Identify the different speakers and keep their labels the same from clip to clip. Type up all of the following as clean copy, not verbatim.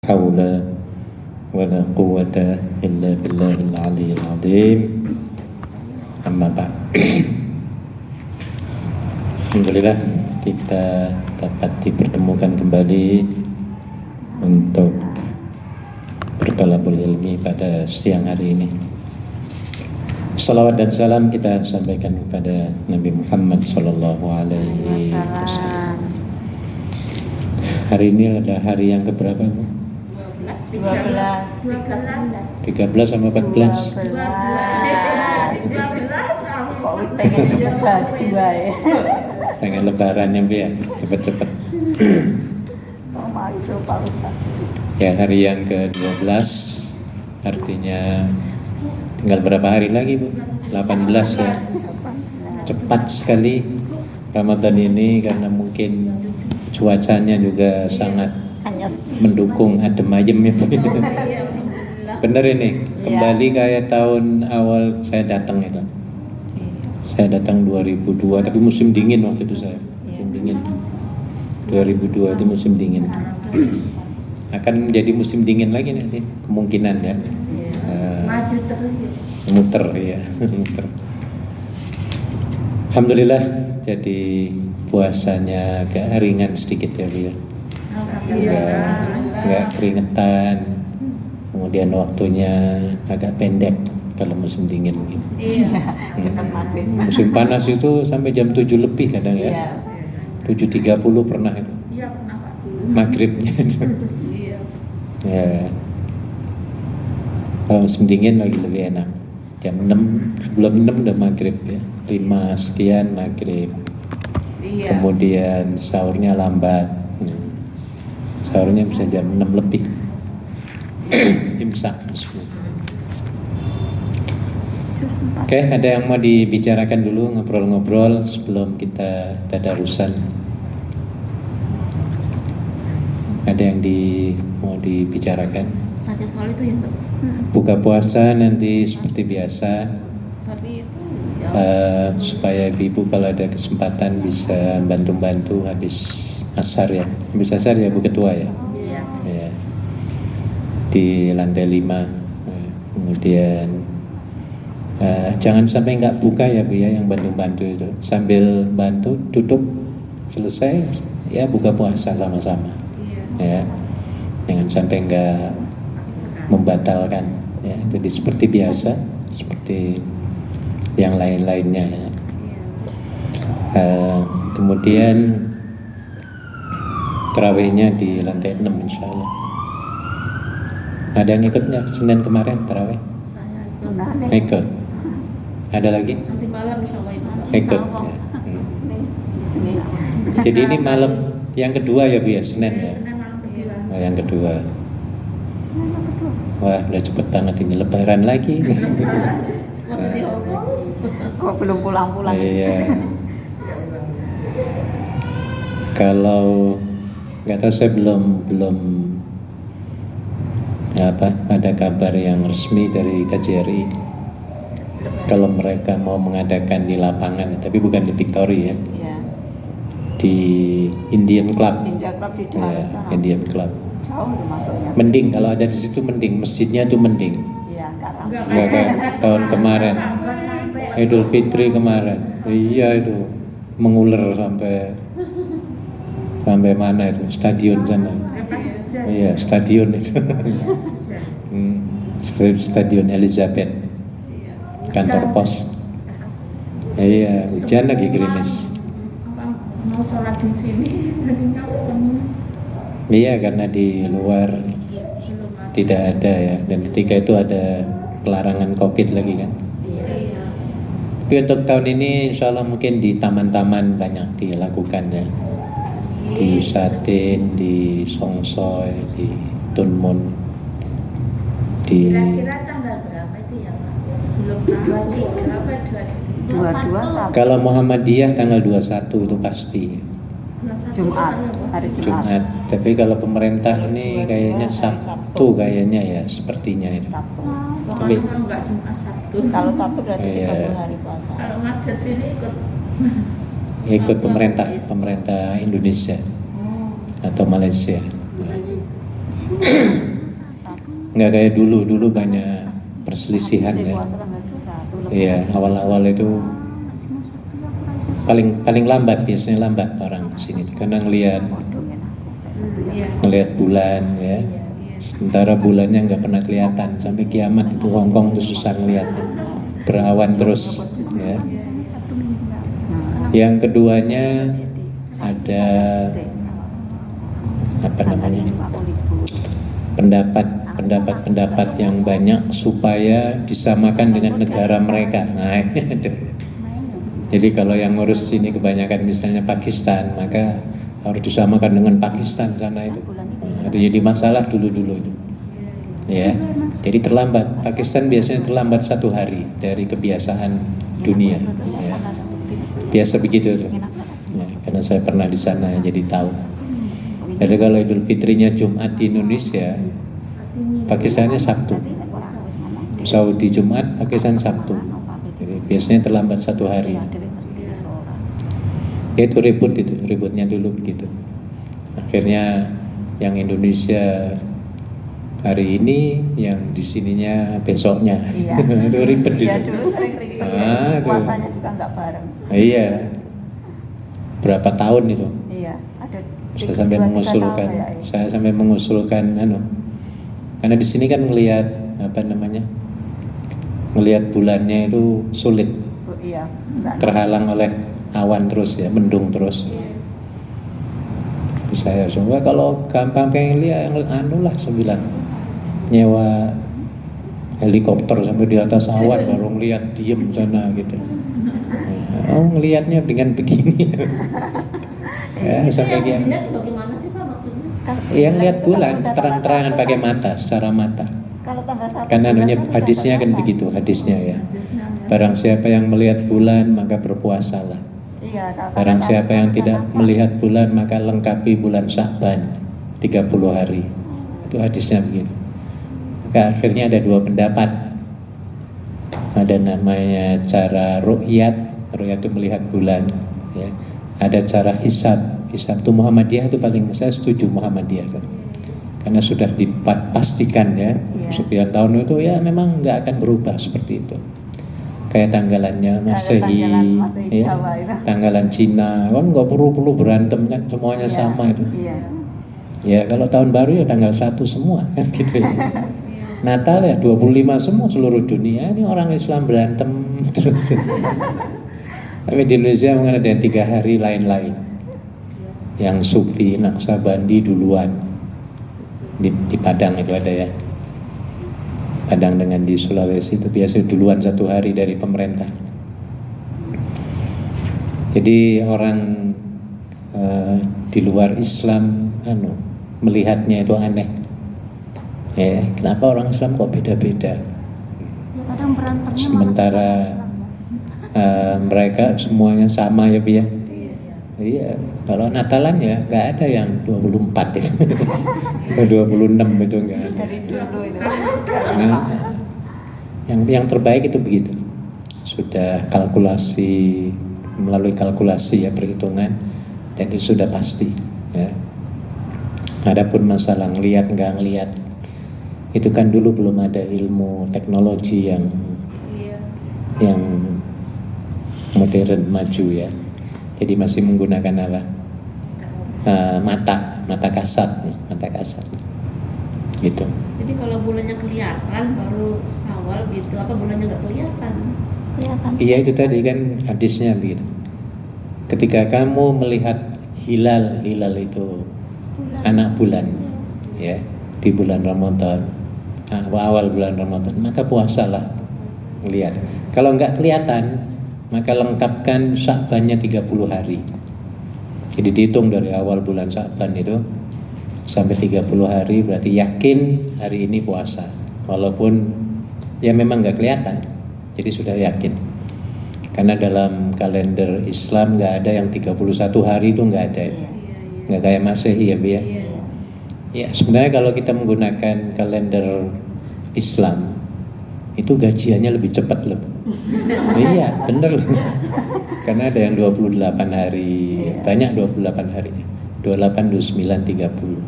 Speaker 1: haula wala quwwata illa billahil aliyyil azim. Amma ba'd. Alhamdulillah kita dapat dipertemukan kembali untuk bertalabul ilmi pada siang hari ini. Salawat dan salam kita sampaikan kepada Nabi Muhammad sallallahu alaihi wasallam. Hari ini ada hari yang keberapa, Bu? 13 sama 14?
Speaker 2: 12. Kok wis pengen tuku baju ae.
Speaker 1: Pengen lebarannya biar cepet-cepet.
Speaker 2: Oh, masuk Pak Ustaz.
Speaker 1: Ya, hari yang ke-12 artinya tinggal berapa hari lagi, Bu? 18 ya. Cepat sekali Ramadan ini karena mungkin cuacanya juga sangat mendukung, adem ayem ya. Bener ini, kembali kayak tahun awal saya datang itu. Saya datang 2002, tapi musim dingin waktu itu saya. Musim dingin. 2002 itu musim dingin. Akan menjadi musim dingin lagi nanti, kemungkinan ya.
Speaker 2: Maju terus ya.
Speaker 1: Muter ya, muter. Alhamdulillah, jadi puasanya agak ringan sedikit ya, Bu ya. Nggak keringetan, kemudian waktunya agak pendek kalau musim dingin gitu.
Speaker 2: Iya, cepat mati.
Speaker 1: Musim panas itu sampai jam 7 lebih kadang ya.
Speaker 2: Iya.
Speaker 1: 7.30 pernah itu.
Speaker 2: Iya, pernah Pak.
Speaker 1: Maghribnya itu.
Speaker 2: Iya.
Speaker 1: Ya. Kalau musim dingin lagi lebih enak. Jam 6, sebelum 6 udah maghrib ya. 5 sekian maghrib.
Speaker 2: Iya.
Speaker 1: Kemudian sahurnya lambat. Sahurnya bisa jam 6 lebih. Imsak. Oke, ada yang mau dibicarakan dulu, ngobrol-ngobrol sebelum kita tadarusan? Ada yang mau dibicarakan?
Speaker 2: Saja soal itu ya, Pak.
Speaker 1: Buka puasa nanti seperti biasa.
Speaker 2: Tapi itu
Speaker 1: Supaya ibu kalau ada kesempatan bisa bantu-bantu habis asar ya. Habis asar ya Bu Ketua ya.
Speaker 2: Iya.
Speaker 1: Ya. Di lantai 5. Kemudian jangan sampai nggak buka ya Bu ya, yang bantu-bantu itu. Sambil bantu duduk selesai ya buka puasa sama-sama.
Speaker 2: Iya.
Speaker 1: Ya. Jangan sampai nggak membatalkan ya. Jadi seperti biasa, seperti yang lain-lainnya ya. Kemudian tarawihnya di lantai 6 insya Allah. Ada yang ikutnya Senin kemarin tarawih?
Speaker 2: Saya
Speaker 1: Ikut. Ada lagi?
Speaker 2: nanti malam insyaallah Ibu.
Speaker 1: Ikut ya. Jadi ini malam yang kedua ya Bu ya, Senin ya?
Speaker 2: Senin malam kedua.
Speaker 1: Oh, yang kedua. Wah, udah cepet banget ini, lebaran lagi.
Speaker 2: Maksudnya apa? Kok belum pulang-pulang?
Speaker 1: Iya. Kalau nggak tahu, saya belum ada kabar yang resmi dari KJRI kalau mereka mau mengadakan di lapangan, tapi bukan di Victory ya,
Speaker 2: Iya.
Speaker 1: di Indian Club.
Speaker 2: India Club di
Speaker 1: Ya,
Speaker 2: dalam.
Speaker 1: Indian Club.
Speaker 2: Jauh itu masuknya.
Speaker 1: Mending kalau ada di situ, mending masjidnya tuh mending.
Speaker 2: Iya, enggak
Speaker 1: Nggak kayak tahun kemarin, Idul Fitri kemarin. Iya itu mengular sampai mana itu, stadion sana. Iya, stadion itu. Stadion Elizabeth, kantor pos. Iya, hujan lagi gerimis.
Speaker 2: Mau sholat di sini dan ketemu.
Speaker 1: Iya, karena di luar tidak ada ya, dan ketika itu ada pelarangan COVID lagi kan.
Speaker 2: Iya.
Speaker 1: Tapi untuk tahun ini insya Allah mungkin di taman-taman banyak dilakukan ya. Di Satin, di Songsoy, di Tunmun, di
Speaker 2: Kira-kira tanggal berapa itu ya Pak? Belum tahu. 22 sampai
Speaker 1: kalau Muhammadiyah tanggal 21 itu pasti
Speaker 2: Jumat, hari Jumat.
Speaker 1: Tapi kalau pemerintah ini kayaknya Sabtu kayaknya ya, sepertinya itu.
Speaker 2: Sabtu.
Speaker 1: Tapi
Speaker 2: Enggak Jumat, Sabtu. Kalau Sabtu berarti
Speaker 1: Iya.
Speaker 2: 30 hari puasa. Kalau ngajar sini
Speaker 1: ikut pemerintah Indonesia atau Malaysia. Nggak kayak dulu banyak perselisihan ya. Iya, awal-awal itu paling lambat, biasanya lambat orang sini karena ngelihat bulan ya. Sementara bulannya nggak pernah kelihatan sampai kiamat itu Hongkong itu susah ngelihatnya, berawan terus ya. Yang keduanya ada apa namanya, pendapat yang banyak supaya disamakan dengan negara mereka. Nah, jadi kalau yang ngurus sini kebanyakan misalnya Pakistan, maka harus disamakan dengan Pakistan sana itu. Nah, itu jadi masalah dulu itu. Ya, jadi terlambat. Pakistan biasanya terlambat 1 hari dari kebiasaan dunia. Ya. Biasa begitu tuh. Ya, karena saya pernah di sana jadi tahu. Jadi kalau Idul Fitrinya Jumat di Indonesia, Pakistannya Sabtu. Saudi Jumat, Pakistan Sabtu. Jadi biasanya terlambat 1 hari. Ya, itu ributnya dulu begitu. Akhirnya yang Indonesia hari ini, yang di sininya besoknya.
Speaker 3: Iya.
Speaker 1: Itu ribet
Speaker 3: Iya,
Speaker 1: itu.
Speaker 3: dulu sering ribet. Puasanya juga nggak bareng.
Speaker 1: Iya. Berapa tahun itu?
Speaker 3: Iya, ada
Speaker 1: Saya sampai
Speaker 3: 2-3
Speaker 1: mengusulkan,
Speaker 3: tahun ya.
Speaker 1: saya sampai mengusulkan karena di sini kan ngelihat ngelihat bulannya itu sulit,
Speaker 3: Iya, enggak.
Speaker 1: terhalang oleh awan terus ya, mendung terus.
Speaker 3: Iya.
Speaker 1: Saya semua kalau gampang pengen lihat yang lah, saya bilang nyewa helikopter sampai di atas awan baru ngelihat diem sana gitu. Oh, ngelihatnya dengan begini. Ya,
Speaker 2: Itu
Speaker 1: sampai
Speaker 2: yang
Speaker 1: dia.
Speaker 2: dilihat bagaimana sih Pak maksudnya?
Speaker 1: Yang lihat
Speaker 3: Itu
Speaker 1: bulan
Speaker 3: kan udah
Speaker 1: terang-terangan
Speaker 3: tanggal
Speaker 1: pakai
Speaker 3: 1 kan?
Speaker 1: mata, secara mata.
Speaker 3: Kalau tanggal 1
Speaker 1: Karena
Speaker 3: bulan
Speaker 1: anunya
Speaker 3: kan udah
Speaker 1: hadisnya kan
Speaker 3: kelihatan.
Speaker 1: begitu, hadisnya ya. Barang siapa yang melihat bulan maka berpuasalah.
Speaker 3: Iya, kalau
Speaker 1: Barang
Speaker 3: tanggal
Speaker 1: siapa
Speaker 3: 1
Speaker 1: yang
Speaker 3: kan
Speaker 1: tidak
Speaker 3: udah
Speaker 1: melihat bulan maka lengkapi bulan Sya'ban 30 hari. Itu hadisnya begitu. Maka akhirnya ada 2 pendapat. Ada namanya cara ru'yat itu melihat bulan ya. Ada cara hisab itu Muhammadiyah itu paling, saya setuju Muhammadiyah kan. Karena sudah dipastikan ya,
Speaker 3: Iya.
Speaker 1: sekian tahun itu ya memang nggak akan berubah seperti itu. Kayak tanggalannya Masehi,
Speaker 3: tanggalan Masehi
Speaker 1: ya,
Speaker 3: Jawa itu.
Speaker 1: tanggalan Cina, kan nggak perlu berantem kan, semuanya
Speaker 3: Iya,
Speaker 1: sama itu.
Speaker 3: Iya.
Speaker 1: Ya kalau tahun baru ya tanggal 1 semua kan gitu ya. Natal ya 25 semua seluruh dunia, ini orang Islam berantem terus. Tapi di Indonesia mungkin ada yang 3 hari lain-lain. Yang Sufi, Naksabandi duluan. Di Padang itu ada ya. Padang dengan di Sulawesi itu biasa duluan 1 hari dari pemerintah. Jadi orang di luar Islam melihatnya itu aneh. Ya, kenapa orang Islam kok beda-beda?
Speaker 2: Kadang berantemnya
Speaker 1: Sementara mereka semuanya sama ya Bi ya. Iya, kalau Natalan ya nggak ada yang 24 itu atau 26 itu nggak ada.
Speaker 3: Dari dulu itu.
Speaker 1: Nah, yang terbaik itu begitu. Sudah melalui kalkulasi ya, perhitungan, dan itu sudah pasti ya. Adapun masalah ngelihat nggak ngelihat, itu kan dulu belum ada ilmu teknologi yang modern maju ya. Jadi masih menggunakan apa? Mata kasat, gitu.
Speaker 2: Jadi kalau bulannya kelihatan baru Syawal gitu, apa bulannya nggak kelihatan?
Speaker 3: Kelihatan.
Speaker 1: Iya itu tadi kan hadisnya begitu. Ketika kamu melihat hilal itu anak bulan, ya di bulan Ramadan, awal bulan Ramadan, maka puasalah melihat. Kalau nggak kelihatan, maka lengkapkan Sya'bannya 30 hari. Jadi dihitung dari awal bulan Sya'ban itu sampai 30 hari, berarti yakin hari ini puasa. Walaupun ya memang nggak kelihatan, jadi sudah yakin. Karena dalam kalender Islam nggak ada yang 31 hari itu nggak ada. Nggak kayak Masehi ya Bi ya. Ya sebenarnya kalau kita menggunakan kalender Islam itu gajiannya lebih cepat loh. Iya, bener loh. Karena ada yang 28 hari, banyak 28 harinya. 28, 29, 30.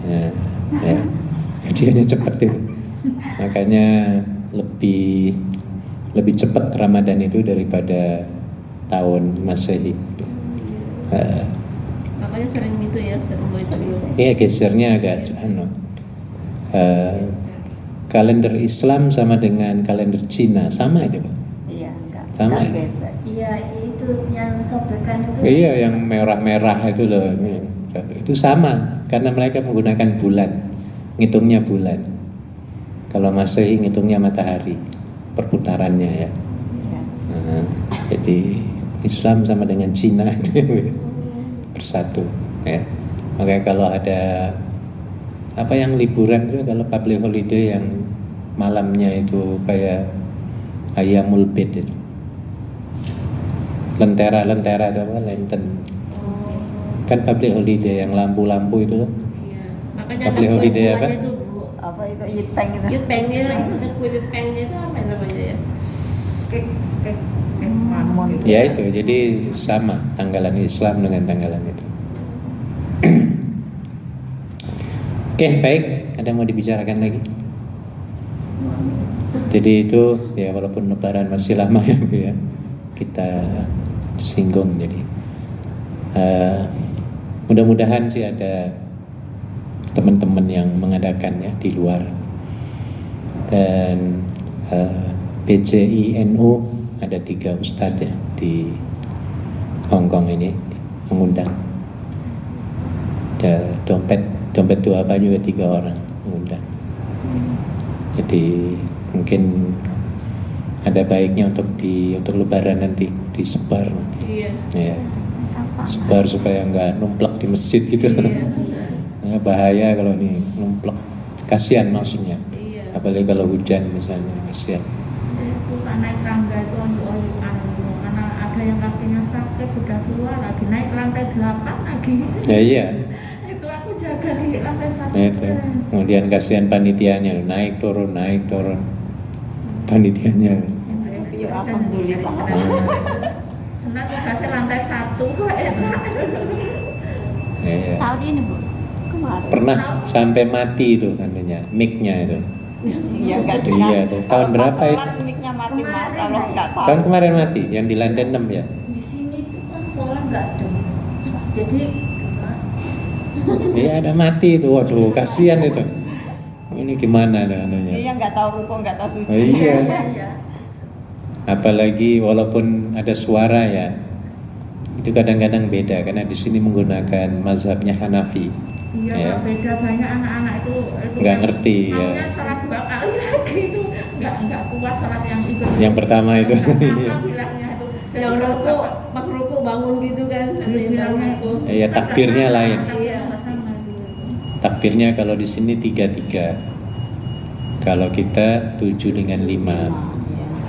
Speaker 1: Ya. Hadiahnya cepat itu. Makanya lebih cepat Ramadan itu daripada tahun Masehi.
Speaker 2: Makanya sering gitu ya, sering boy-boy.
Speaker 1: Iya, gesernya agak kalender Islam sama dengan kalender Cina sama aja, Pak.
Speaker 3: Iya, enggak.
Speaker 1: Sama
Speaker 3: Enggak
Speaker 1: ya?
Speaker 3: geser.
Speaker 2: Iya, itu yang sobekan itu.
Speaker 1: Iya, yang merah-merah itu loh. Itu sama karena mereka menggunakan bulan, ngitungnya bulan. Kalau Masehi ngitungnya matahari, perputarannya ya.
Speaker 3: Iya.
Speaker 1: Nah, jadi Islam sama dengan Cina itu bersatu ya. Makanya kalau ada apa yang liburan itu, kalau public holiday yang malamnya itu kayak Ayamul Bid itu. Lentera itu apa? Lenten. Kan public holiday yang lampu-lampu itu loh.
Speaker 2: Iya. Makanya
Speaker 1: Public holiday apa?
Speaker 2: itu Bu.
Speaker 3: Apa itu Yitpeng itu?
Speaker 2: Yutpengnya, kue Yutpengnya itu apa namanya ya?
Speaker 3: Mamon.
Speaker 1: Ya itu, jadi sama tanggalan Islam dengan tanggalan itu. Oke, baik. Ada mau dibicarakan lagi? Jadi itu ya, walaupun Lebaran masih lama ya Bu ya, kita singgung. Jadi mudah-mudahan sih ada teman-teman yang mengadakan ya di luar, dan PCINU ada 3 ustadz ya di Hong Kong ini mengundang. Ada dompet dua apa juga 3 orang mengundang. Jadi mungkin ada baiknya untuk Lebaran nanti disebar nanti.
Speaker 2: Iya.
Speaker 1: Ya, sebar supaya nggak numplak di masjid gitu.
Speaker 2: Iya.
Speaker 1: Ya, bahaya kalau ini numplak. Kasihan maksudnya.
Speaker 2: Iya.
Speaker 1: Apalagi kalau hujan misalnya, kasihan.
Speaker 2: Itu kan naik tangga itu oyuk-oyukan dulu. Karena ada yang kakinya sakit sudah keluar lagi naik ke lantai 8 lagi.
Speaker 1: Ya iya.
Speaker 2: Itu aku jaga di lantai 1.
Speaker 1: Ya, itu. Kemudian kasihan panitianya, naik turun. Panitianya.
Speaker 3: Ya, alhamdulillah.
Speaker 2: Senang tugasnya lantai 1 kok enak.
Speaker 1: Ya, ya.
Speaker 3: Tahun ini Bu. Kemarin.
Speaker 1: Pernah sampai mati itu katanya, mic-nya itu.
Speaker 3: Iya, enggak
Speaker 1: Iya, tuh. Tahun berapa itu?
Speaker 3: Mic-nya mati Mas, Allah enggak tahu.
Speaker 1: Tahun kemarin mati, yang di lantai 6 ya.
Speaker 2: Di sini tuh kan soalnya nggak ada. Jadi
Speaker 1: Iya, ada mati itu. Waduh, kasihan itu. Ini gimana anunya?
Speaker 3: Iya, enggak tahu ruko, enggak tahu suci.
Speaker 1: Oh, iya.
Speaker 2: ya.
Speaker 1: Apalagi walaupun ada suara ya, itu kadang-kadang beda karena di sini menggunakan mazhabnya Hanafi.
Speaker 2: Iya,
Speaker 1: Ya.
Speaker 2: Pak, beda banyak anak-anak itu
Speaker 1: Nggak ngerti, ya.
Speaker 2: Maunya salat 2 kali lagi itu nggak kuat salat yang ikut.
Speaker 1: Yang pertama itu.
Speaker 2: Sama bilangnya itu.
Speaker 4: Yang ruku pas ruku bangun gitu kan, ada yang
Speaker 2: bilangnya itu.
Speaker 1: Iya, takbirnya lain.
Speaker 2: Iya, nggak sama itu.
Speaker 1: Takbirnya kalau di sini 3-3. Kalau kita 7 dengan 5.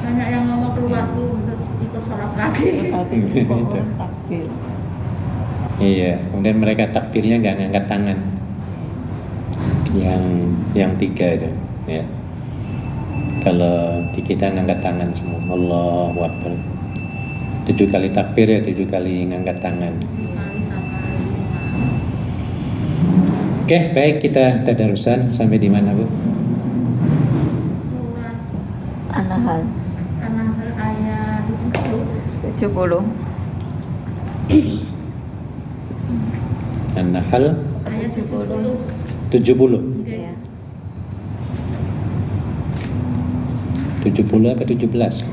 Speaker 2: Banyak yang ngomong keluar tuh terus ikut salat lagi.
Speaker 3: Terus habis itu
Speaker 1: Itu.
Speaker 3: takbir.
Speaker 1: Iya, kemudian mereka takbirnya nggak ngangkat tangan. Yang 3 itu, ya. Kalau di kita ngangkat tangan semua, Allahu Akbar. 7 kali takbir ya, 7 kali ngangkat tangan.
Speaker 2: Sekali sama 5.
Speaker 1: Oke, baik, kita tadarusan sampai di mana, Bu?
Speaker 2: Surat
Speaker 3: An-Nahl
Speaker 2: An-Nahl ayat 70.
Speaker 3: 70.
Speaker 1: An-Nahl
Speaker 2: Ayat 70.
Speaker 1: 70.
Speaker 3: Iya.
Speaker 1: 70 apa 17?
Speaker 3: 70.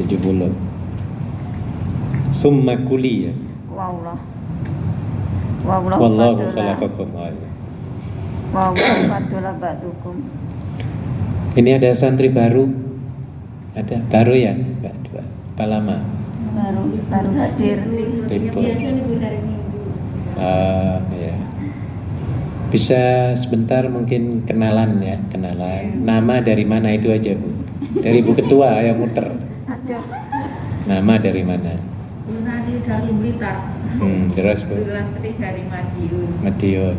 Speaker 1: 70. Summa kuli ya.
Speaker 3: Wallah.
Speaker 1: Wallahu khalaqakum.
Speaker 3: Wallahu fadulah ba'dukum.
Speaker 1: Ini ada santri baru. Ada baru ya, Mbak? Apa lama?
Speaker 3: Baru hadir.
Speaker 1: Libur.
Speaker 2: Biasa libur hari Minggu.
Speaker 1: Ya. Bisa sebentar mungkin kenalan ya, kenalan. Nama dari mana itu aja, Bu? Dari Bu Ketua ya muter.
Speaker 3: Aduh.
Speaker 1: Nama dari mana?
Speaker 2: Yunani dari Blitar.
Speaker 1: Terus Bu?
Speaker 4: Sulastri dari Madiun.
Speaker 1: Madiun.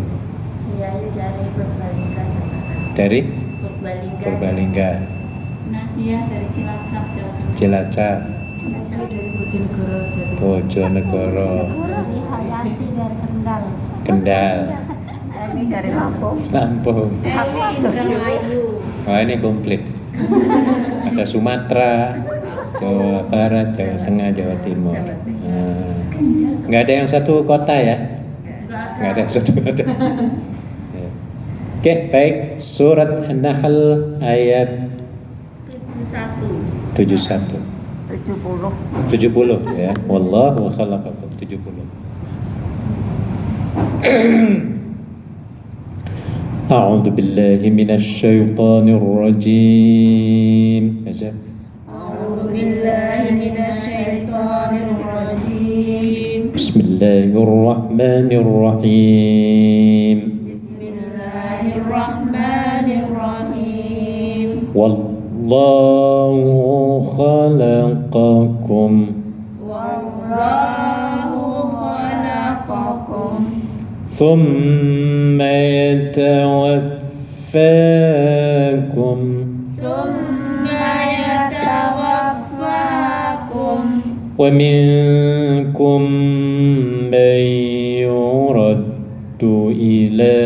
Speaker 2: Iya, dari Purbalingga sana.
Speaker 1: Dari
Speaker 2: Purbalingga.
Speaker 1: Purbalingga.
Speaker 4: Nasia dari Cilacap, Jawa Tengah.
Speaker 1: Cilacap.
Speaker 3: Saya dari Bojonegoro,
Speaker 1: Bojonegoro.
Speaker 2: Dari Hayati dari Kendal.
Speaker 1: Kendal.
Speaker 3: Dari Ini dari Lampung.
Speaker 1: Lampung.
Speaker 3: Aku aduh
Speaker 4: Indramayu.
Speaker 1: Wah ini komplit. Ada Sumatera, Jawa Barat, Jawa Tengah, Jawa Timur. Nggak ada yang satu kota ya? Nggak ada yang satu kota. Ya. Oke, baik. Surat An-Nahl ayat 71. 70 ya. Wallahu khalaqakum 70. A'udzu billahi minasy syaithanir rajim.
Speaker 4: A'udzu billahi minasyaitonir rajim.
Speaker 1: Bismillahirrahmanirrahim.
Speaker 4: Bismillahirrahmanirrahim.
Speaker 1: Wallahu khalaqakum
Speaker 4: Wallahu khalaqakum
Speaker 1: thumma yatawaffakum
Speaker 4: thumma yatawaffakum
Speaker 1: wa minkum man yuraddu ila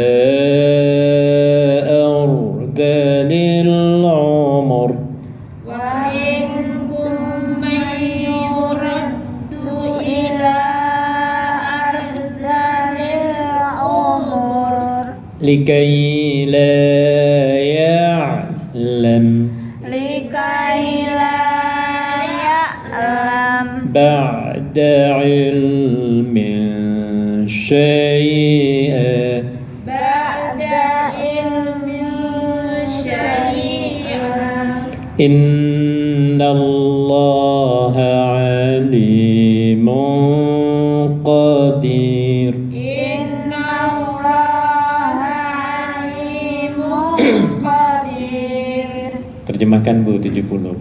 Speaker 1: ardalil umur
Speaker 4: wa minkum man yuraddu ila ardalil umur
Speaker 1: likai la ya'lam
Speaker 3: Likai la ya'lam
Speaker 1: ba'da ilmin syai'a
Speaker 4: ba'da ilmin syai'an
Speaker 1: innallaha alimun qadir.
Speaker 3: Innallaha alimun qadir.
Speaker 1: Terjemahkan Bu 70.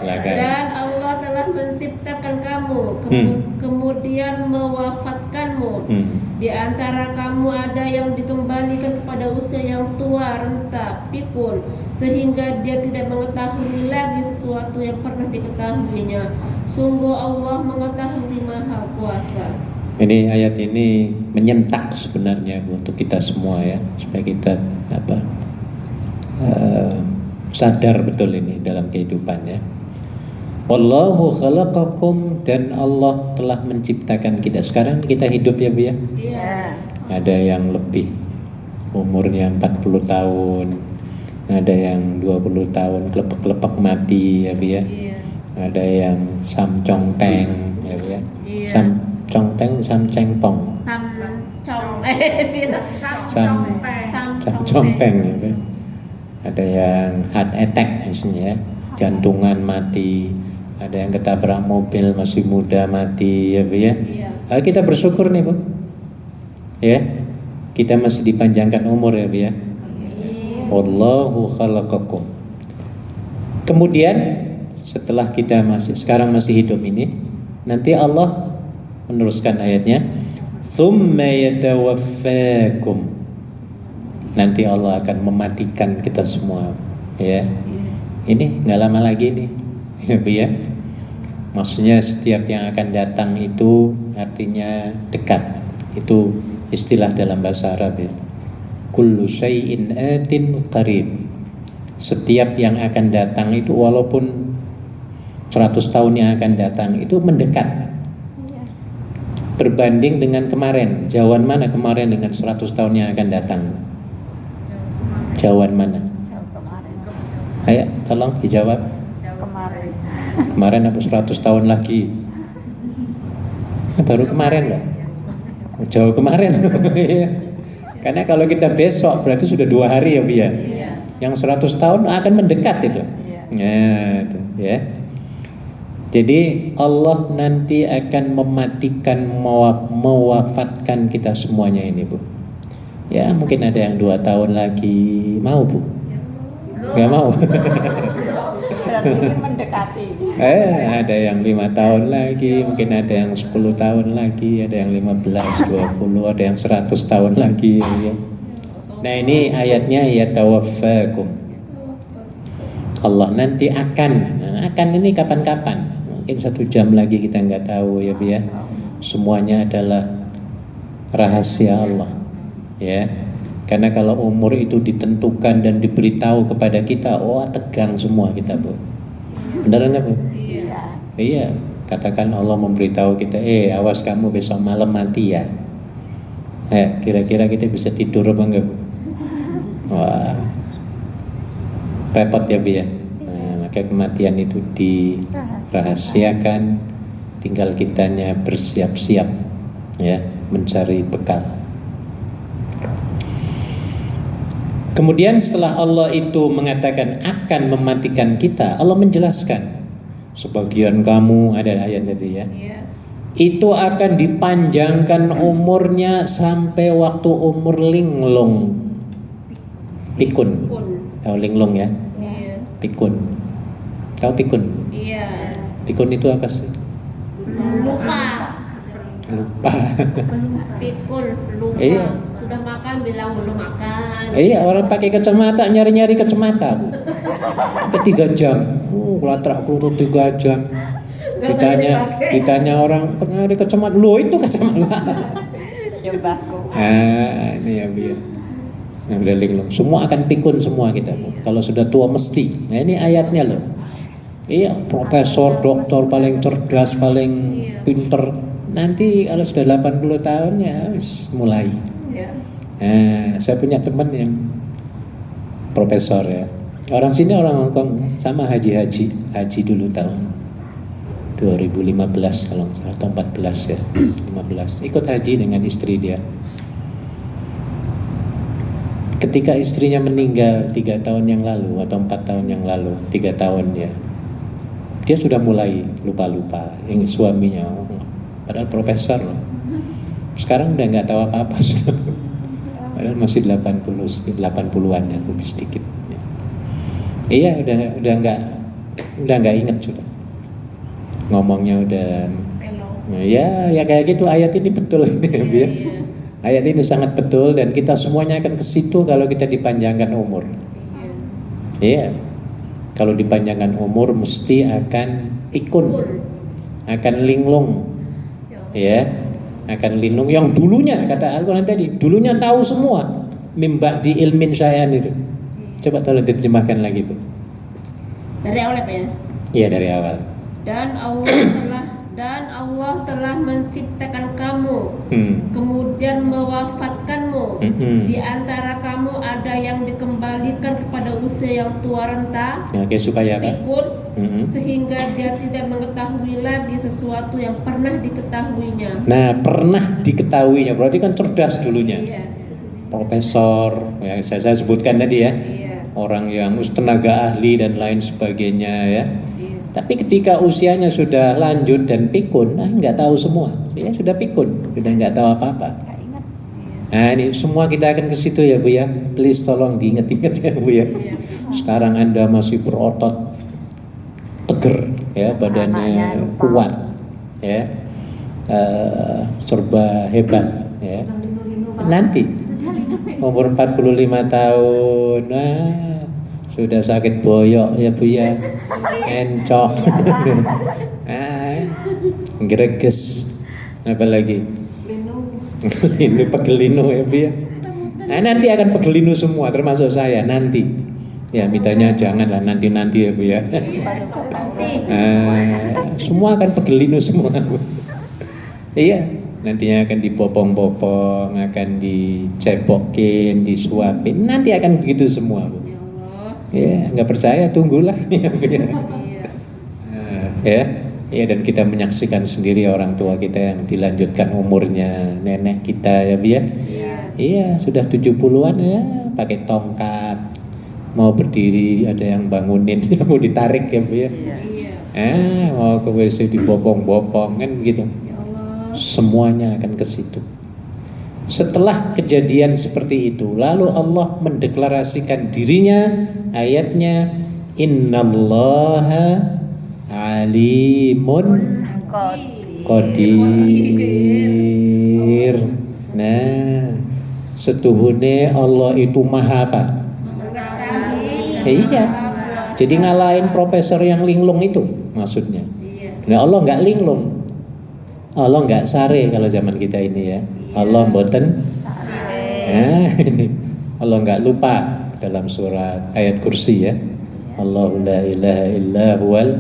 Speaker 1: Silakan.
Speaker 4: Dan Allah telah menciptakan kamu, kemudian mewafatkanmu. Di antara kamu ada yang dikembalikan kepada usia yang tua renta, pikun, sehingga dia tidak mengetahui lagi sesuatu yang pernah diketahuinya. Sungguh Allah mengetahui Maha Kuasa.
Speaker 1: Ini ayat ini menyentak sebenarnya Bu, untuk kita semua ya, supaya kita sadar betul ini dalam kehidupan ya. Wallahu khalaqakum, dan Allah telah menciptakan kita. Sekarang kita hidup ya Bu ya.
Speaker 3: Iya.
Speaker 1: Ada yang lebih umurnya 40 tahun, ada yang 20 tahun kelepek-kelepek mati ya Bu ya.
Speaker 4: Iya.
Speaker 1: Ada yang samcong peng ya Bu ya.
Speaker 4: Iya.
Speaker 1: Samcong peng, samcengpong. Samcong peng ya Bu. Ada yang heart attack misalnya ya, jantungan mati, ada yang ketabrak mobil masih muda mati ya Bu ya.
Speaker 4: Iya.
Speaker 1: Kita bersyukur nih Bu ya, kita masih dipanjangkan umur ya Bu ya. Wallahu khalaqakum. Kemudian setelah kita sekarang masih hidup ini, nanti Allah meneruskan ayatnya, tsumma yatawaffakum. Nanti Allah akan mematikan kita semua ya. Ini nggak lama lagi nih ya Bu ya. Maksudnya setiap yang akan datang itu artinya dekat. Itu istilah dalam bahasa Arab ya. Kullu syai'in atin qarib. Setiap yang akan datang itu walaupun 100 tahun yang akan datang itu mendekat. Berbanding dengan kemarin, jauhan mana kemarin dengan 100 tahun yang akan datang? Jauhan mana?
Speaker 3: Jauh kemarin.
Speaker 1: Ayo tolong dijawab.
Speaker 3: Kemarin.
Speaker 1: Kemarin apa 100 tahun lagi? Baru kemarin loh. Jauh kemarin. Karena kalau kita besok berarti sudah 2 hari ya Bu ya. Yang 100 tahun akan mendekat itu. Nah, itu ya. Jadi Allah nanti akan mematikan, mewafatkan kita semuanya ini Bu. Ya mungkin ada yang 2 tahun lagi, mau Bu? Gak mau.
Speaker 3: Berarti ini mendekati.
Speaker 1: Ada yang 5 tahun lagi, mungkin ada yang 10 tahun lagi, ada yang 15, 20, ada yang 100 tahun lagi ya. Nah ini ayatnya yatawaffakum. Allah nanti akan ini kapan-kapan. mungkin 1 jam lagi kita nggak tahu ya Bu ya. Semuanya adalah rahasia Allah ya. Karena kalau umur itu ditentukan dan diberitahu kepada kita, tegang semua kita Bu. Benar nggak Bu?
Speaker 3: Iya.
Speaker 1: Iya. Katakan Allah memberitahu kita, awas kamu besok malam mati ya. Kira-kira kita bisa tidur apa enggak Bu? Wah, repot ya Bu ya. Nah, maka kematian itu dirahasiakan, tinggal kitanya bersiap-siap ya, mencari bekal. Kemudian setelah Allah itu mengatakan akan mematikan kita, Allah menjelaskan, sebagian kamu, ada ayat tadi ya, itu akan dipanjangkan umurnya sampai waktu umur linglung. Pikun. Tahu linglung ya?
Speaker 4: Iya.
Speaker 1: Pikun. Tahu pikun?
Speaker 4: Iya.
Speaker 1: Pikun itu apa sih? Lupa.
Speaker 4: Pikul, lupa.
Speaker 1: Iya.
Speaker 4: Sudah makan bilang belum makan.
Speaker 1: Iya, orang pakai kacamata nyari-nyari kacamata Bu. Sampai 3 jam. Latrak peluru 3 jam. Ditanya orang nyari kacamata, lo itu kacamata.
Speaker 3: Jembatku.
Speaker 1: Ini ya Bu ya. Nah, linglung. Semua akan pikun semua kita Bu. Kalau sudah tua mesti. Nah, ini ayatnya loh. Iya, profesor, doktor paling cerdas, paling pinter. Nanti kalau sudah 80 tahun ya wis mulai. Saya punya teman yang profesor ya. Orang sini orang Hongkong, sama haji dulu tahun 2015 kalau nggak salah, atau 14 ya, 15. Ikut haji dengan istri dia. Ketika istrinya meninggal 3 tahun yang lalu atau 4 tahun yang lalu, 3 tahun ya, dia sudah mulai lupa-lupa. Yang suaminya, padahal profesor loh. Sekarang udah nggak tahu apa-apa sudah. Padahal masih 80-an ya, lebih sedikit. Ya. Iya, udah nggak ingat sudah. Ngomongnya udah. Ya kayak gitu. Ayat ini betul ini ya. Ayat ini sangat betul dan kita semuanya akan ke situ kalau kita dipanjangkan umur. Iya. Kalau dipanjangkan umur mesti akan pikun, akan linglung. Ya, akan linglung yang dulunya kata Al-Qur'an tadi, dulunya tahu semua. Mimba di ilmin syai'an itu. Coba tolong diterjemahkan lagi, Bu.
Speaker 4: Dari awal apa ya?
Speaker 1: Iya, dari awal.
Speaker 4: Dan Allah telah menciptakan kamu, kemudian mewafatkanmu. Di antara kamu ada yang dikembalikan kepada usia yang tua renta,
Speaker 1: supaya apa?
Speaker 4: pikun, sehingga dia tidak mengetahui lagi sesuatu yang pernah diketahuinya.
Speaker 1: Nah, pernah diketahuinya berarti kan cerdas dulunya.
Speaker 4: Iya.
Speaker 1: Profesor, yang saya sebutkan tadi ya.
Speaker 4: Iya.
Speaker 1: Orang yang tenaga ahli dan lain sebagainya ya. Tapi ketika usianya sudah lanjut dan pikun, nggak tahu semua. Ya sudah pikun, sudah nggak tahu apa-apa. Nah ini semua kita akan ke situ ya Bu ya. Please tolong diingat-ingat ya Bu ya. Sekarang Anda masih berotot, teger ya, badannya kuat ya, serba hebat ya. Nanti umur 45 tahun, sudah sakit boyok ya Bu ya, encok, greges, apa lagi? Ini pegelinu ya Bu ya. Nanti akan pegelinu semua, termasuk saya nanti. Ya mintanya janganlah nanti ya Bu ya. Semua akan pegelinu semua Bu. Iya, nantinya akan dibopong-bopong, akan dicebokin, disuapin, nanti akan begitu semua Bu. Ya, nggak percaya, tunggulah. Ya, dan kita menyaksikan sendiri orang tua kita yang dilanjutkan umurnya, nenek kita ya, Bu ya. Iya, sudah 70-an ya, pakai tongkat, mau berdiri ada yang bangunin, mau ditarik ya, Bu ya. Mau ke WC dibopong-bopong kan begitu. Semuanya akan ke situ. Setelah kejadian seperti itu, lalu Allah mendeklarasikan dirinya, ayatnya, Innallaha alimun qadir. Nah, setuhune Allah itu maha apa? Iya. Jadi ngalahin profesor yang linglung itu maksudnya. Nah, Allah nggak linglung, Allah nggak sare kalau zaman kita ini ya. Allah mboten ini Allah nggak lupa dalam surat ayat kursi ya. Allahu la ilaha illa huwal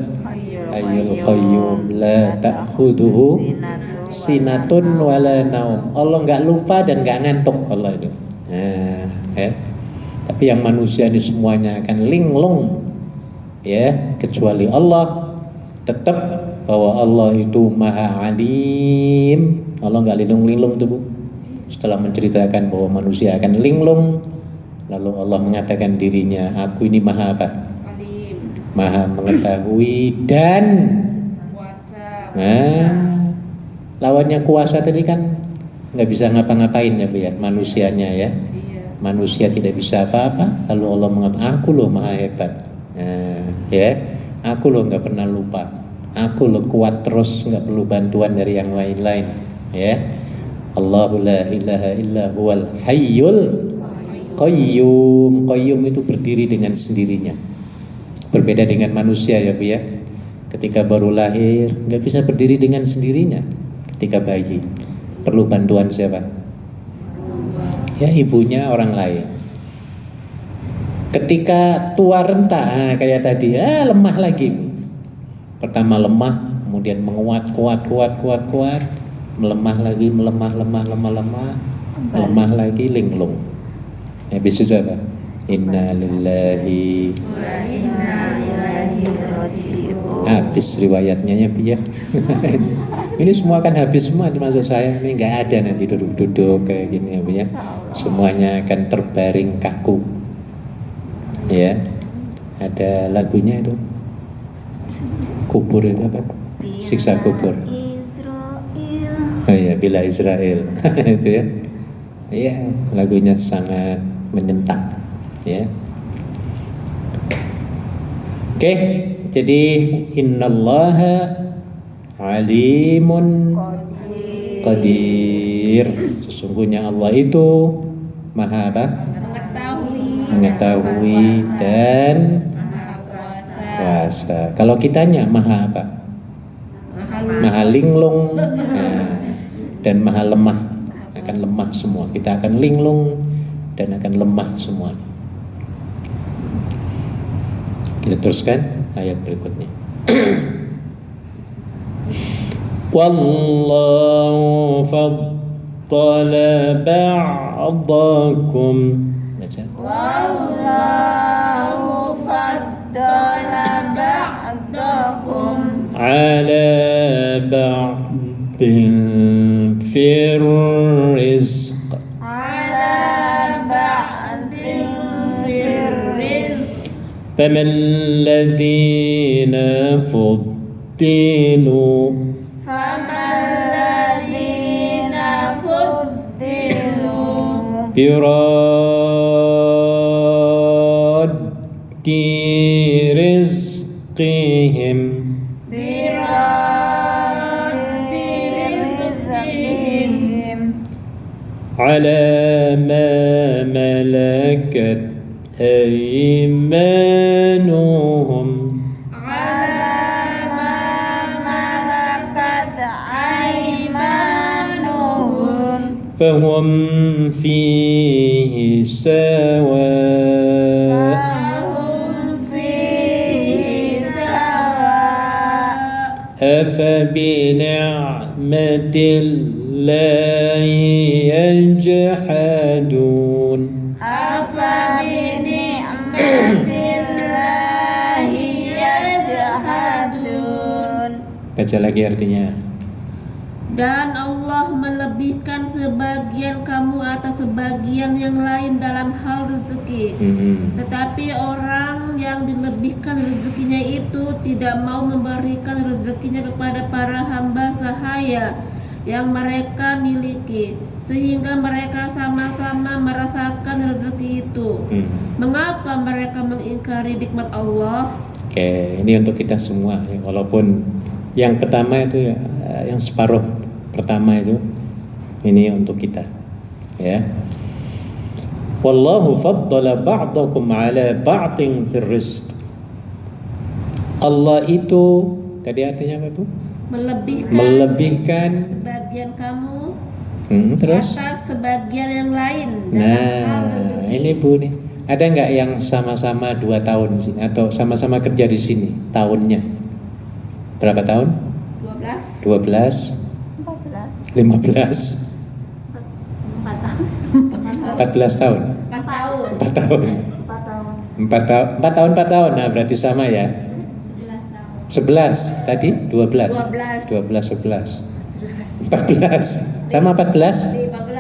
Speaker 1: hayyul qayyum la ta'khudhuhu sinatun wala naum. Allah nggak lupa dan nggak ngantuk Allah itu. Nah, ya. Tapi yang manusia ini semuanya akan linglung ya, kecuali Allah tetap bahwa Allah itu maha alim. Allah nggak linglung-linglung tuh Bu. Setelah menceritakan bahwa manusia akan linglung, lalu Allah mengatakan dirinya, aku ini maha apa?
Speaker 4: Alim.
Speaker 1: Maha mengetahui dan
Speaker 4: Kuasa.
Speaker 1: nah, lawannya kuasa tadi kan nggak bisa ngapa-ngapain ya Bu ya, manusianya ya.
Speaker 4: Iya.
Speaker 1: Manusia tidak bisa apa-apa, lalu Allah mengatakan, aku loh maha hebat. Nah, ya, aku loh nggak pernah lupa, aku loh kuat terus, nggak perlu bantuan dari yang lain-lain. Ya, Allahu la ilaha illa huwal hayyul qayyum. Qayyum itu berdiri dengan sendirinya. Berbeda dengan manusia ya Bu ya. Ketika baru lahir nggak bisa berdiri dengan sendirinya. Ketika bayi perlu bantuan siapa? Ya, ibunya, orang lain. Ketika tua renta kayak tadi, lemah lagi. Pertama lemah, kemudian menguat, kuat, melemah lagi, melemah lagi, linglung. Habis itu apa? Inna lillahi
Speaker 3: wa inna ilaihi raji'un.
Speaker 1: Habis riwayatnya ya Bu ya. Ini semua kan habis semua termasuk saya. Ini nggak ada nanti duduk-duduk kayak gini ya Bu ya. Semuanya akan terbaring kaku. Ya, ada lagunya itu, kubur itu apa? Siksa kubur. Oh iya, bila Israel. Itu ya. Iya, lagunya sangat menyentak. Ya. Oke, jadi innallaha alimun qadir. Sesungguhnya Allah itu maha apa? Mengetahui dan kuasa. Kalau kitanya maha apa? Maha linglung dan maha lemah. Akan lemah semua. Kita akan linglung dan akan lemah semua. Kita teruskan ayat berikutnya. Wallahu faddala ba'dakum.
Speaker 3: Wallahu faddala ba'dakum
Speaker 1: ala ba'din fir rizq.
Speaker 3: ala ba'din fir rizq.
Speaker 1: فما الذين فضلوا براد رزقهم على ما ملكت أيمانهم فهم فيه سواء أفبنعمة الله يجحدون Baca lagi artinya.
Speaker 4: Dan Allah melebihkan sebagian kamu atas sebagian yang lain dalam hal rezeki. Tetapi orang yang dilebihkan rezekinya itu tidak mau memberikan rezekinya kepada para hamba sahaya yang mereka miliki, sehingga mereka sama-sama merasakan rezeki itu. Mengapa mereka mengingkari nikmat Allah?
Speaker 1: Oke, ini untuk kita semua ya, walaupun yang pertama itu ya, yang separuh pertama itu ini untuk kita ya. Wallahu faddala ba'dakum ala ba'din fir rizq. Allah itu Tadi artinya apa Bu?
Speaker 4: Melebihkan
Speaker 1: Melebihkan.
Speaker 4: sebagian kamu
Speaker 1: Terus?
Speaker 4: atas sebagian yang lain dalam hal
Speaker 1: Nah,
Speaker 4: rezeki.
Speaker 1: ini Bu nih. Ada nggak yang sama-sama 2 tahun sini atau sama-sama kerja di sini tahunnya? Berapa tahun?
Speaker 4: 12
Speaker 1: 12,
Speaker 3: 14.
Speaker 1: 15, 14 tahun.
Speaker 4: 4 tahun
Speaker 1: 4 tahun. 4 tahun. 4 tahun. Nah, berarti sama ya.
Speaker 4: 11 tahun
Speaker 1: 11 tadi 12. 12 11. 14. Sama 14?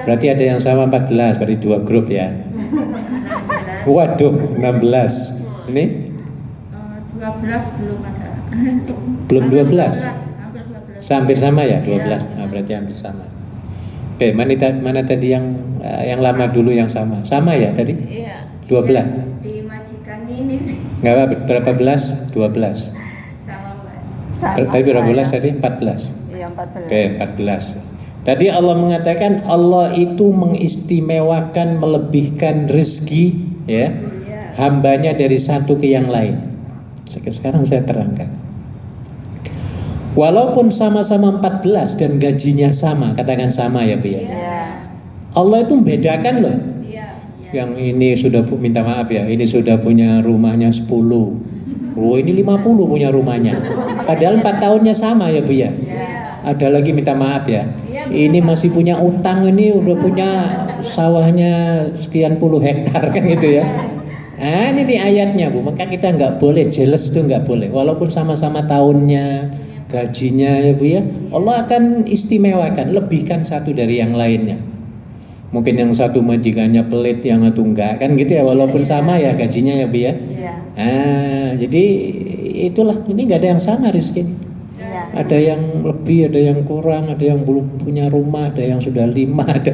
Speaker 1: Berarti ada yang sama 14, berarti 2 grup ya. Waduh, 16. Ini
Speaker 2: 12 belum ada.
Speaker 1: belum 12.
Speaker 2: Hampir 12.
Speaker 1: Hampir sama ya, 12.
Speaker 2: Iya.
Speaker 1: Nah, berarti hampir sama. Oke, mana tadi yang lama dulu yang sama? Sama ya tadi?
Speaker 4: iya
Speaker 1: 12.
Speaker 4: di majikan ini sih
Speaker 1: Enggak apa, berapa belas? 12.
Speaker 4: sama Mbak.
Speaker 1: Tadi berapa belas tadi? 14.
Speaker 3: Iya, 14.
Speaker 1: Oke, 14. Tadi Allah mengatakan Allah itu mengistimewakan, melebihkan rezeki ya, hambanya dari satu ke yang lain. Sekarang saya terangkan. Walaupun sama-sama 14 dan gajinya sama, katakan sama ya Bu ya.
Speaker 3: Iya.
Speaker 1: Allah itu membedakan loh.
Speaker 4: Iya
Speaker 1: Yang ini sudah minta maaf ya, ini sudah punya rumahnya 10. Oh, ini 50 punya rumahnya. Padahal 4 tahunnya sama ya Bu ya. Ada lagi minta maaf ya. Ini masih punya utang, ini udah punya sawahnya sekian puluh hektar kan gitu ya. Nah, ini nih ayatnya Bu. Maka kita nggak boleh jealous, itu nggak boleh. Walaupun sama-sama tahunnya, gajinya ya Bu ya. Allah akan istimewakan, lebihkan satu dari yang lainnya. Mungkin yang satu majikannya pelit, yang satu enggak kan gitu ya. Walaupun sama ya gajinya ya Bu ya.
Speaker 3: Iya.
Speaker 1: Jadi itulah, ini nggak ada yang sama rezeki.
Speaker 3: Iya.
Speaker 1: Ada yang lebih, ada yang kurang, ada yang belum punya rumah, ada yang sudah 5, ada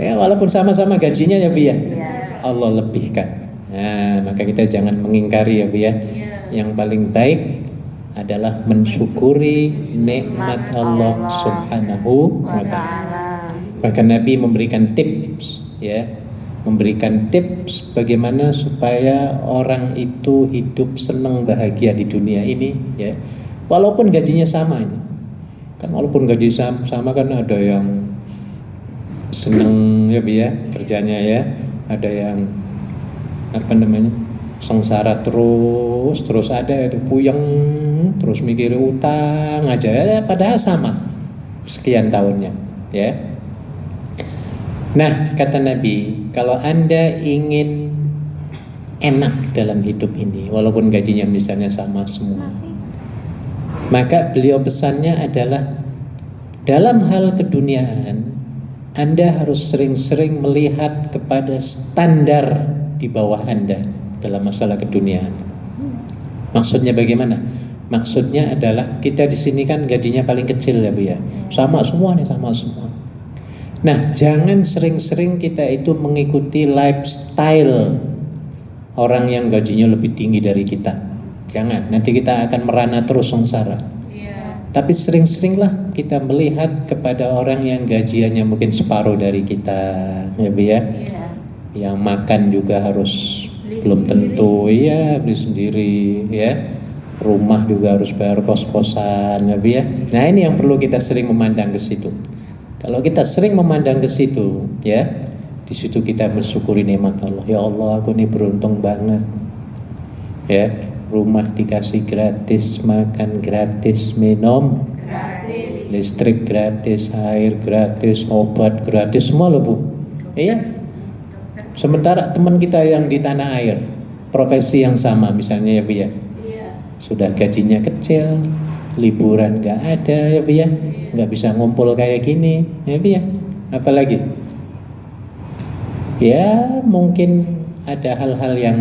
Speaker 1: ya walaupun sama-sama gajinya ya Bu ya.
Speaker 3: Iya.
Speaker 1: Allah lebihkan. Nah, maka kita jangan mengingkari ya Bu ya. Yang paling baik adalah mensyukuri nikmat Allah Subhanahu wa ta'ala. Bahkan Nabi memberikan tips ya, memberikan tips bagaimana supaya orang itu hidup senang bahagia di dunia ini ya. Walaupun gajinya sama ini. Kan walaupun gaji sama kan ada yang seneng ya Bu ya kerjanya ya, ada yang apa namanya? Sengsara terus ada yang puyeng terus mikir utang aja ya, padahal sama sekian tahunnya ya. Nah, kata Nabi, kalau Anda ingin enak dalam hidup ini walaupun gajinya misalnya sama semua, maka beliau pesannya adalah dalam hal keduniaan Anda harus sering-sering melihat kepada standar di bawah Anda dalam masalah keduniaan. Maksudnya bagaimana? Maksudnya adalah kita di sini kan gajinya paling kecil ya Bu ya. Sama semua nih, sama semua. Nah, jangan sering-sering kita itu mengikuti lifestyle orang yang gajinya lebih tinggi dari kita. Jangan, nanti kita akan merana terus sengsara. Tapi sering-seringlah kita melihat kepada orang yang gajiannya mungkin separuh dari kita, ya Bu ya. Yang makan juga harus belum tentu, ya beli sendiri, ya. Rumah juga harus bayar kos-kosan, ya Bu ya. Nah, ini yang perlu kita sering memandang ke situ. Kalau kita sering memandang ke situ, ya, di situ kita bersyukuri nikmat Allah. Ya Allah, aku ini beruntung banget. Ya. Rumah dikasih gratis, makan gratis, minum gratis, listrik gratis, air gratis, obat gratis, semua loh Bu. Iya. Sementara teman kita yang di tanah air, profesi yang sama misalnya ya Bu ya, sudah gajinya kecil, liburan nggak ada ya Bu ya, nggak bisa ngumpul kayak gini ya Bu ya. Apalagi? Ya mungkin ada hal-hal yang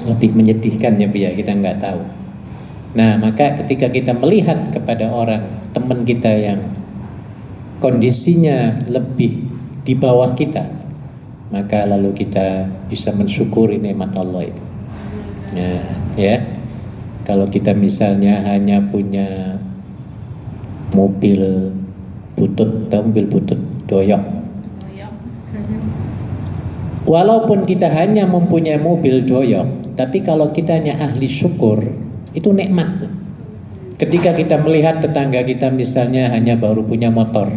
Speaker 1: lebih menyedihkan ya Bu ya, kita nggak tahu. Nah, maka ketika kita melihat kepada orang teman kita yang kondisinya lebih di bawah kita, maka lalu kita bisa mensyukuri nikmat Allah itu. Nah, ya. Kalau kita misalnya hanya punya mobil butut, mobil butut doyok. Walaupun kita hanya mempunyai mobil doyok, Tapi kalau kitanya ahli syukur, itu nikmat. Ketika kita melihat tetangga kita misalnya hanya baru punya motor,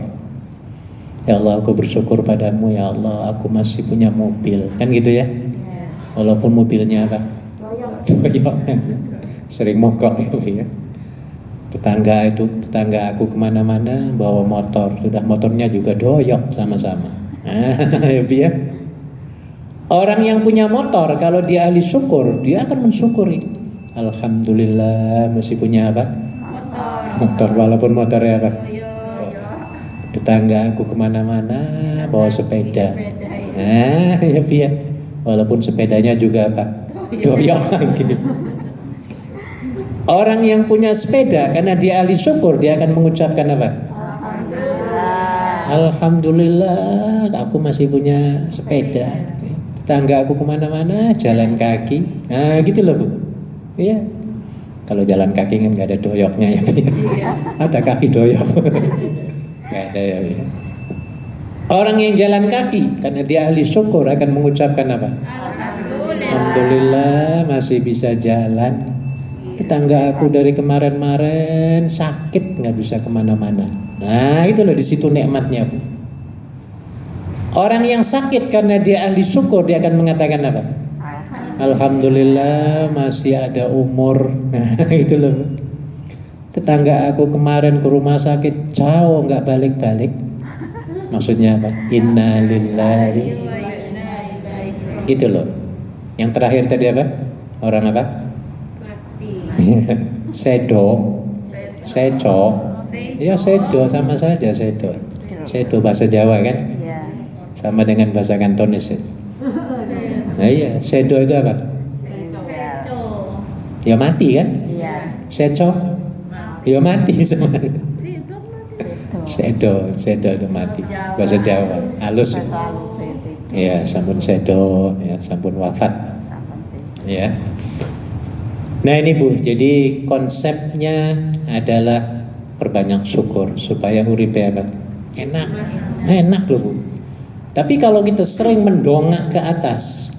Speaker 1: ya Allah aku bersyukur padamu ya Allah aku masih punya mobil, kan gitu ya. Walaupun mobilnya apa? Doyok. Sering mogok ya. Tetangga aku kemana-mana bawa motor, sudah motornya juga doyok sama-sama. Ya. Orang yang punya motor kalau dia ahli syukur, dia akan mensyukuri. Alhamdulillah masih punya apa? Motor, walaupun motornya apa? Tetangga aku kemana-mana bawa sepeda. Ya. Walaupun sepedanya juga apa? Doyok lagi. Orang yang punya sepeda karena dia ahli syukur, dia akan mengucapkan apa? Alhamdulillah aku masih punya sepeda. Tetangga aku kemana-mana jalan kaki. Nah gitu loh Bu. Iya. Kalau jalan kaki kan nggak ada doyoknya ya. Ada kaki doyok. Nggak ada ya. Orang yang jalan kaki karena dia ahli syukur akan mengucapkan apa? Alhamdulillah masih bisa jalan. Tetangga aku dari kemarin-kemarin sakit nggak bisa kemana-mana. Nah itu loh di situ nikmatnya Bu. Orang yang sakit karena dia ahli syukur dia akan mengatakan apa? Alhamdulillah masih ada umur. Nah itu loh Bu. Tetangga aku kemarin ke rumah sakit jauh nggak balik-balik. Maksudnya apa? Inna lillahi. Gitu loh. Yang terakhir tadi apa? Orang apa? Sedo. Ya sedo sama saja sedo. Sedo bahasa Jawa kan? Sama dengan bahasa Kantonis. Nah iya, sedo itu apa? Ya mati kan? Seco? Ya mati sama. Sedo itu mati. Bahasa Jawa, halus. Ya, sampun sedo, ya sampun wafat. Ya. Nah ini Bu, jadi konsepnya adalah perbanyak syukur supaya uripe apa? Enak loh Bu. Tapi kalau kita sering mendongak ke atas,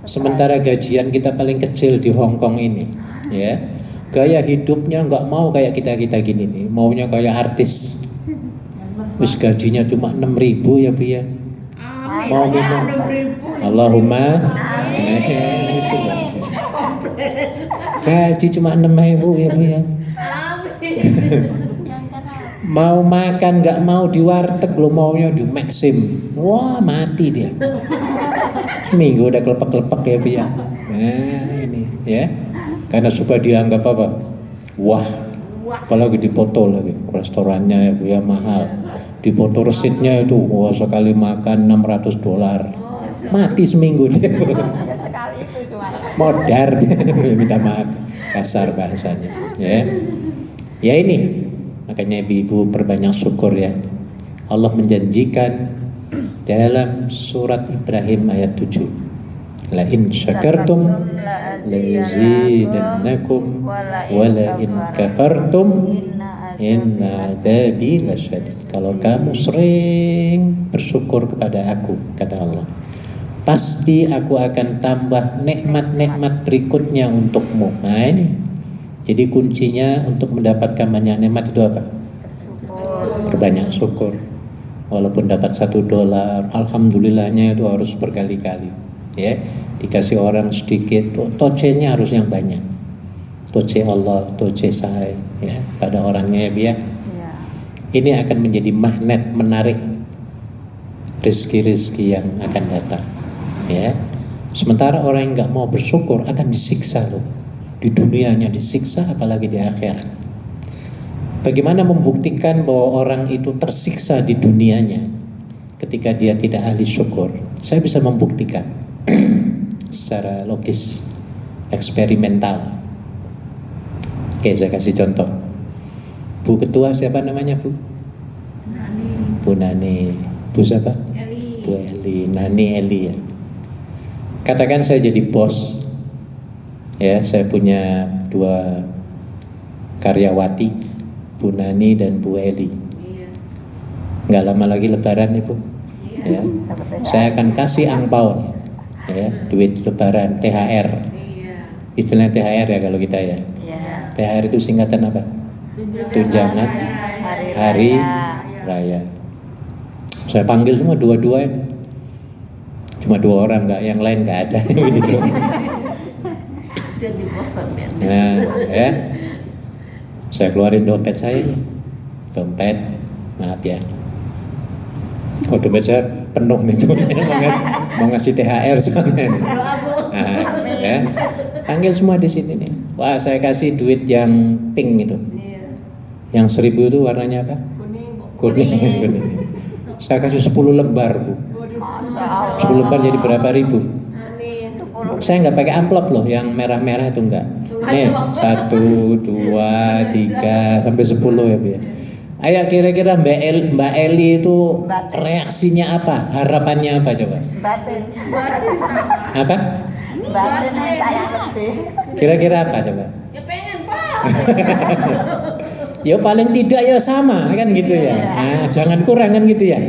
Speaker 1: sementara gajian kita paling kecil di Hong Kong ini, ya, gaya hidupnya nggak mau kayak kita gini nih, maunya kayak artis. Wis gajinya cuma 6.000 ya Bu ya. Mau minum Allahumma itu gaji cuma 6.000 ya Bu ya. Mau makan nggak mau di warteg lo maunya di Maxim. Wah mati dia. Seminggu udah kelepek-kelepek ya Bu ya. Nah ini ya. Karena supaya dianggap apa? Wah. Apalagi dipoto lagi restorannya ya Bu ya mahal. Dipoto resitnya itu wah sekali makan $600. Mati seminggu dia.
Speaker 3: Sekali itu cuma.
Speaker 1: Modar minta maaf kasar bahasanya ya. Ya ini makanya ibu perbanyak syukur ya. Allah menjanjikan dalam surat Ibrahim ayat 7, la in syakartum la yazidannakum wa la in kafartum inna adzabi lasyadid. Kalau kamu sering bersyukur kepada aku, kata Allah, pasti aku akan tambah nikmat-nikmat berikutnya untukmu. Nah ini jadi kuncinya untuk mendapatkan banyak nikmat itu apa? Berbanyak syukur. Walaupun dapat $1, alhamdulillahnya itu harus berkali-kali. Ya, dikasih orang sedikit, tocenya harus yang banyak. Toce Allah, toce saya, ya, pada orangnya ya. Ini akan menjadi magnet menarik rezeki-rezeki yang akan datang. Ya, sementara orang yang nggak mau bersyukur akan disiksa loh. Di dunianya disiksa, apalagi di akhirat. Bagaimana membuktikan bahwa orang itu tersiksa di dunianya ketika dia tidak ahli syukur? Saya bisa membuktikan secara logis, eksperimental. Oke, saya kasih contoh. Bu Ketua siapa namanya Bu? Bu Nani. Bu siapa? Bu Eli. Nani Eli ya. Katakan saya jadi bos. Ya, saya punya 2 karyawati, Bu Nani dan Bu Eli. Nggak lama lagi Lebaran nih Bu. Ya, saya akan kasih angpau, ya, duit Lebaran THR. Istilahnya THR ya kalau kita ya.
Speaker 3: Ya.
Speaker 1: THR itu singkatan apa? Tunjangan hari raya. Saya panggil semua dua-dua ya. Cuma 2 orang, nggak, yang lain nggak ada.
Speaker 4: Jadi bosan ya.
Speaker 1: Nah, ya. Saya keluarin dompet saya nih. Dompet, maaf ya. Oh, dompet saya penuh nih tuh. mau ngasih THR sebenarnya. Nah, ya. Panggil semua di sini nih. Wah, saya kasih duit yang pink itu. Yang 1.000 itu warnanya apa? Kuning. Saya kasih 10 lembar, Bu. 10 lembar jadi berapa ribu? Saya nggak pakai amplop loh, yang merah-merah itu enggak. Nih, 1, 2, 3 sampai 10 ya, Bu ya. Ayo kira-kira Mbak Eli itu reaksinya apa? Harapannya apa coba?
Speaker 3: Batin.
Speaker 1: Apa?
Speaker 3: Batin minta yang lebih.
Speaker 1: Kira-kira apa coba?
Speaker 2: Ya pengen, Pak.
Speaker 1: Ya paling tidak ya sama kan gitu ya. Nah, jangan kurang kan gitu ya.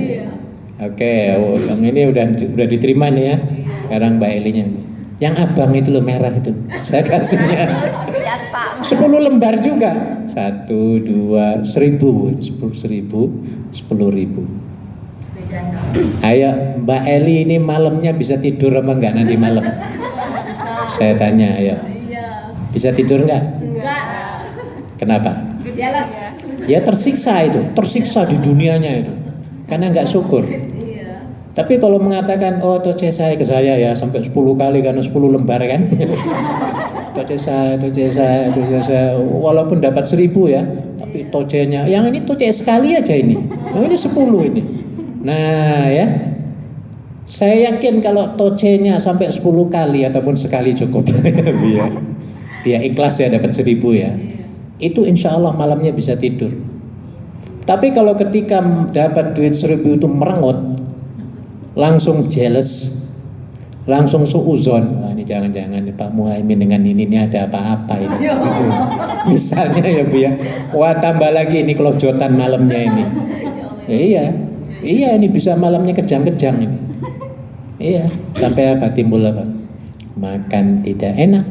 Speaker 1: Oke, yang ini udah diterima nih ya. Sekarang Mbak Elinya nih. Yang abang itu loh, merah itu. Saya kasihnya
Speaker 3: Lihat Pak.
Speaker 1: 10 lembar juga. 1, 2, 1.000, 10.000, 10.000. Ayo Mbak Eli ini malamnya bisa tidur apa enggak nanti malam? Saya tanya, ayo. Bisa tidur enggak?
Speaker 2: Enggak.
Speaker 1: Kenapa?
Speaker 2: Jelas.
Speaker 1: Ya tersiksa itu, tersiksa di dunianya itu. Karena enggak syukur. Tapi kalau mengatakan, oh toce saya ke saya ya sampai 10 kali karena 10 lembar kan. toce saya, walaupun dapat 1.000 ya, tapi tocenya, yang ini toce sekali aja ini. Yang ini 10 ini. Nah ya, saya yakin kalau tocenya sampai 10 kali ataupun sekali cukup. Dia ikhlas ya dapat 1.000 ya. Itu insya Allah malamnya bisa tidur. Tapi kalau ketika dapat duit 1.000 itu merengut, langsung jealous, langsung suuzon. Wah, ini jangan-jangan nih Pak Muhaimin dengan ini ada apa-apa ini. Misalnya ya Bu ya. Wah, tambah lagi ini kelojotan malamnya ini. Ya, iya ini bisa malamnya kejang-kejang ini. Iya, sampai apa? Timbul apa? Makan tidak enak,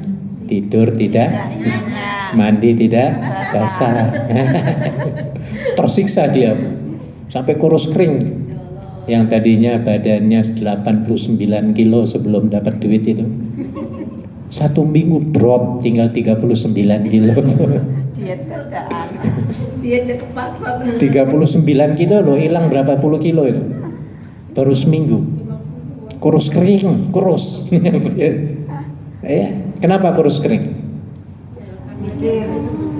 Speaker 1: tidur tidak, mandi tidak basah. Tersiksa dia, sampai kurus kering. Yang tadinya badannya 89 kilo sebelum dapat duit itu, 1 minggu drop tinggal 39 kilo.
Speaker 3: Diet dadaan.
Speaker 4: Dietnya kepaksa.
Speaker 1: 39 kilo loh, hilang berapa puluh kilo itu baru seminggu. Kurus kering, kurus. Ya, kenapa kurus kering?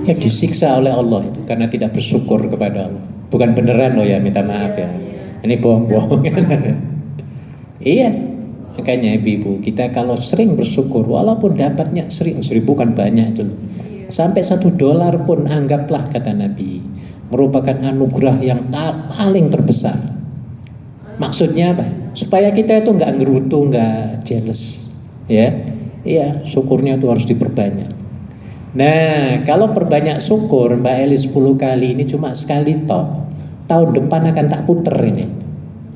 Speaker 1: Ya disiksa oleh Allah itu karena tidak bersyukur kepada Allah. Bukan beneran loh ya, minta maaf ya. Ini bohong-bohong. Iya, makanya ibu-ibu kita kalau sering bersyukur, walaupun dapatnya 1.000 kan banyak itu, sampai $1 pun anggaplah kata Nabi merupakan anugerah yang paling terbesar. Maksudnya apa? Supaya kita itu nggak ngerutu, nggak jealous, ya. Iya, syukurnya itu harus diperbanyak. Nah, kalau perbanyak syukur, Mbak Eli 10 kali ini cuma sekali toh. Tahun depan akan tak puter ini.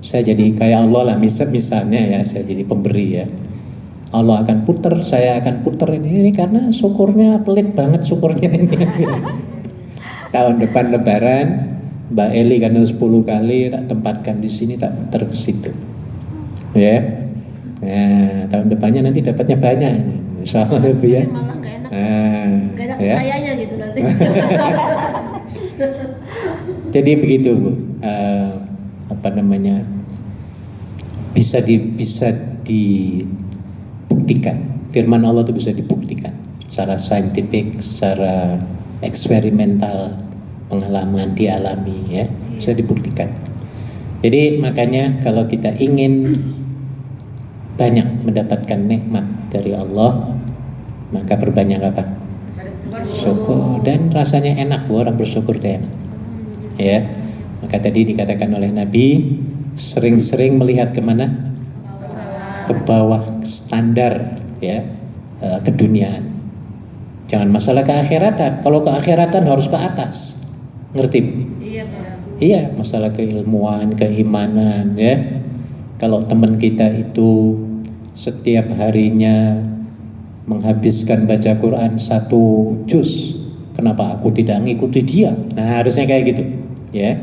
Speaker 1: Saya jadi kayak Allah lah, misalnya ya, saya jadi pemberi ya. Allah akan puter, saya akan puter ini karena syukurnya pelit banget syukurnya ini. Tahun depan Lebaran, Mbak Eli karena 10 kali tak tempatkan di sini, tak puter ke situ. Ya. Nah, tahun depannya nanti dapatnya banyak. Insyaallah Bu ya.
Speaker 4: Malah gak enak. Gak enak
Speaker 1: Ya.
Speaker 4: sayanya gitu nanti.
Speaker 1: Jadi begitu Bu, bisa dibuktikan. Firman Allah itu bisa dibuktikan secara saintifik, secara eksperimental, pengalaman dialami ya, bisa dibuktikan. Jadi makanya kalau kita ingin banyak mendapatkan nikmat dari Allah, maka perbanyak apa? Syukur. Dan rasanya enak Bu, orang bersyukur itu enak. Ya, maka tadi dikatakan oleh Nabi, sering-sering melihat kemana? Ke bawah standar ya, keduniaan. Jangan masalah keakhiratan. Kalau keakhiratan harus ke atas. Ngerti?
Speaker 2: Iya, Pak.
Speaker 1: Iya, masalah keilmuan, keimanan ya. Kalau teman kita itu setiap harinya menghabiskan baca Quran 1 juz, kenapa aku tidak ngikuti dia? Nah, harusnya kayak gitu, ya.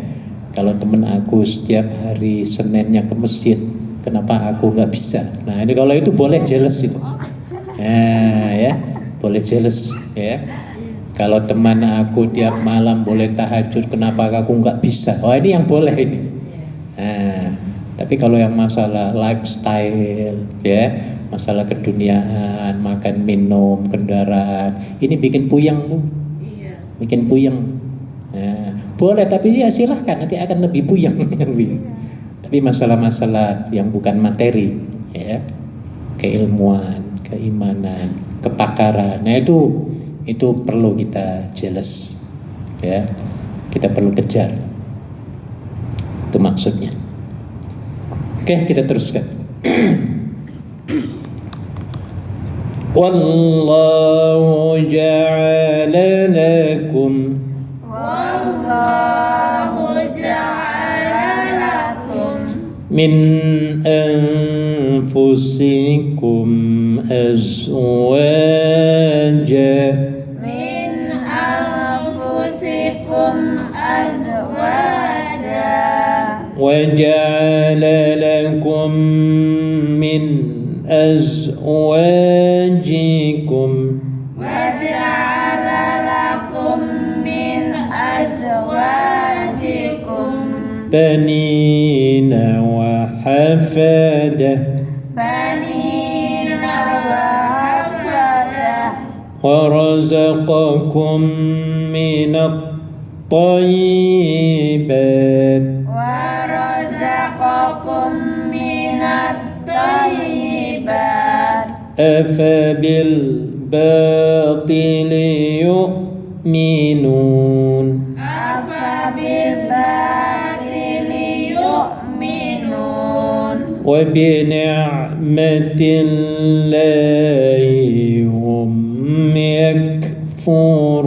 Speaker 1: Kalau temen aku setiap hari Seninnya ke masjid, kenapa aku nggak bisa? Nah, ini kalau itu boleh jealous itu. Nah, ya, boleh jealous, ya. Kalau teman aku tiap malam boleh tahajud, kenapa aku nggak bisa? Oh, ini yang boleh ini. Nah, tapi kalau yang masalah lifestyle, ya, masalah keduniaan, makan minum, kendaraan, ini bikin puyeng tuh, bikin puyeng. Nah, boleh, tapi ya silahkan, nanti akan lebih puyeng. Tapi masalah-masalah yang bukan materi, ya, keilmuan, keimanan, kepakaran, nah itu perlu kita jealous, ya, kita perlu kejar, itu maksudnya. Oke, kita teruskan. Wallahu ja'ala lakum min anfusikum azwaja وجعل لكم من أزواجكم بنين وحفدة ورزقكم من الطيبات أفبالباطل يؤمنون وبنعمة الله هم يكفرون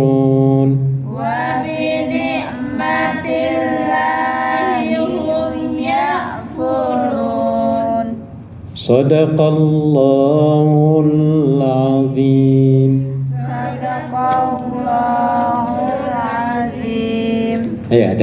Speaker 1: صدق الله العظيم.
Speaker 3: Sadaqallahul azim.
Speaker 1: Ya,